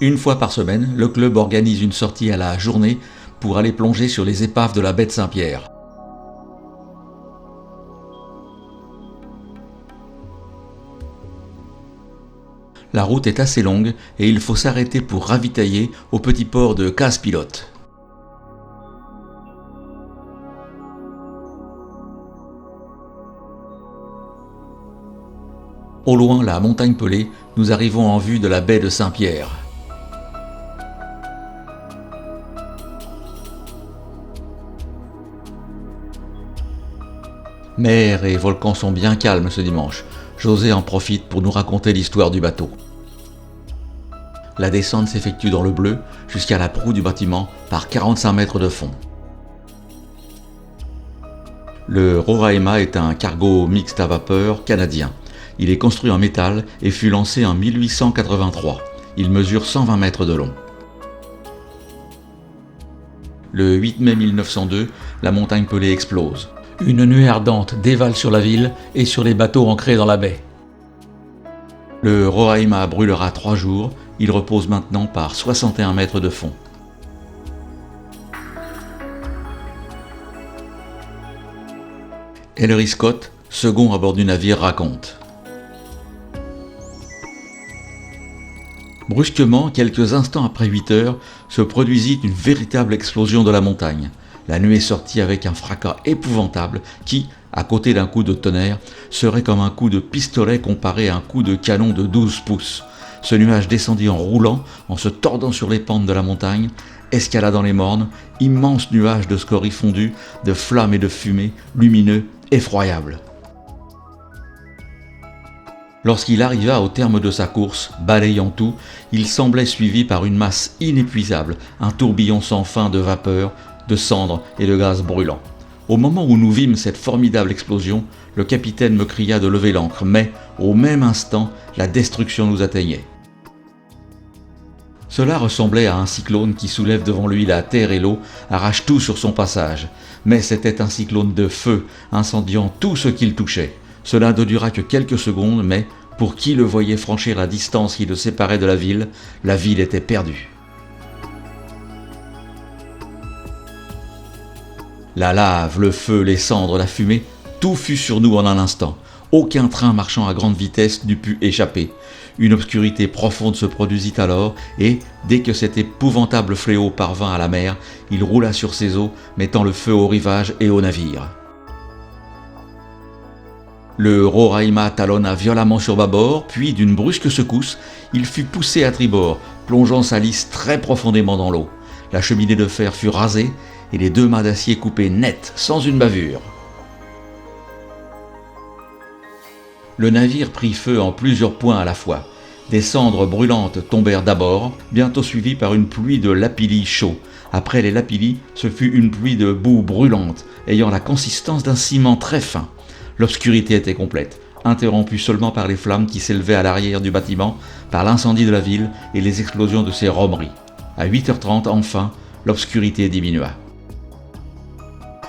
Une fois par semaine, le club organise une sortie à la journée pour aller plonger sur les épaves de la baie de Saint-Pierre. La route est assez longue et il faut s'arrêter pour ravitailler au petit port de Casse-Pilote. Au loin, la montagne Pelée, nous arrivons en vue de la baie de Saint-Pierre. Mer et volcan sont bien calmes ce dimanche. José en profite pour nous raconter l'histoire du bateau. La descente s'effectue dans le bleu jusqu'à la proue du bâtiment par 45 mètres de fond. Le Roraima est un cargo mixte à vapeur canadien. Il est construit en métal et fut lancé en 1883. Il mesure 120 mètres de long. Le 8 mai 1902, la montagne Pelée explose. Une nuée ardente dévale sur la ville et sur les bateaux ancrés dans la baie. Le Roraima brûlera 3 jours, il repose maintenant par 61 mètres de fond. Ellery Scott, second à bord du navire, raconte. Brusquement, quelques instants après 8 heures, se produisit une véritable explosion de la montagne. La nuée sortit avec un fracas épouvantable qui, à côté d'un coup de tonnerre, serait comme un coup de pistolet comparé à un coup de canon de 12 pouces. Ce nuage descendit en roulant, en se tordant sur les pentes de la montagne, escaladant les mornes, immense nuage de scories fondues, de flammes et de fumée, lumineux, effroyable. Lorsqu'il arriva au terme de sa course, balayant tout, il semblait suivi par une masse inépuisable, un tourbillon sans fin de vapeur, de cendres et de gaz brûlants. Au moment où nous vîmes cette formidable explosion, le capitaine me cria de lever l'ancre, mais, au même instant, la destruction nous atteignait. Cela ressemblait à un cyclone qui soulève devant lui la terre et l'eau, arrache tout sur son passage. Mais c'était un cyclone de feu, incendiant tout ce qu'il touchait. Cela ne dura que quelques secondes, mais, pour qui le voyait franchir la distance qui le séparait de la ville était perdue. La lave, le feu, les cendres, la fumée, tout fut sur nous en un instant. Aucun train marchant à grande vitesse n'eût pu échapper. Une obscurité profonde se produisit alors et, dès que cet épouvantable fléau parvint à la mer, il roula sur ses eaux, mettant le feu au rivage et au navire. Le Roraima talonna violemment sur bâbord, puis d'une brusque secousse, il fut poussé à tribord, plongeant sa lisse très profondément dans l'eau. La cheminée de fer fut rasée et les 2 mâts d'acier coupés net, sans une bavure. Le navire prit feu en plusieurs points à la fois. Des cendres brûlantes tombèrent d'abord, bientôt suivies par une pluie de lapilli chaud. Après les lapillis, ce fut une pluie de boue brûlante, ayant la consistance d'un ciment très fin. L'obscurité était complète, interrompue seulement par les flammes qui s'élevaient à l'arrière du bâtiment, par l'incendie de la ville et les explosions de ses romeries. À 8h30, enfin, l'obscurité diminua.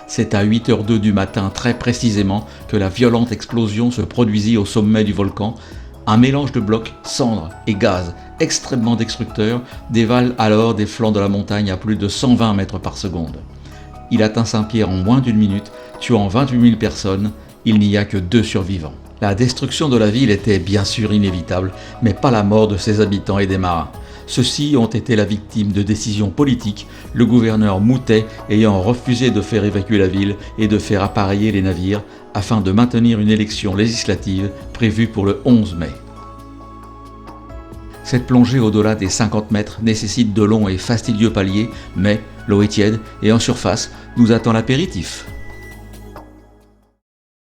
C'est à 8h02 du matin, très précisément, que la violente explosion se produisit au sommet du volcan. Un mélange de blocs, cendres et gaz extrêmement destructeur dévale alors des flancs de la montagne à plus de 120 mètres par seconde. Il atteint Saint-Pierre en moins d'une minute, tuant 28 000 personnes. Il n'y a que 2 survivants. La destruction de la ville était bien sûr inévitable, mais pas la mort de ses habitants et des marins. Ceux-ci ont été la victime de décisions politiques, le gouverneur Moutet ayant refusé de faire évacuer la ville et de faire appareiller les navires afin de maintenir une élection législative prévue pour le 11 mai. Cette plongée au-delà des 50 mètres nécessite de longs et fastidieux paliers, mais l'eau est tiède et en surface nous attend l'apéritif.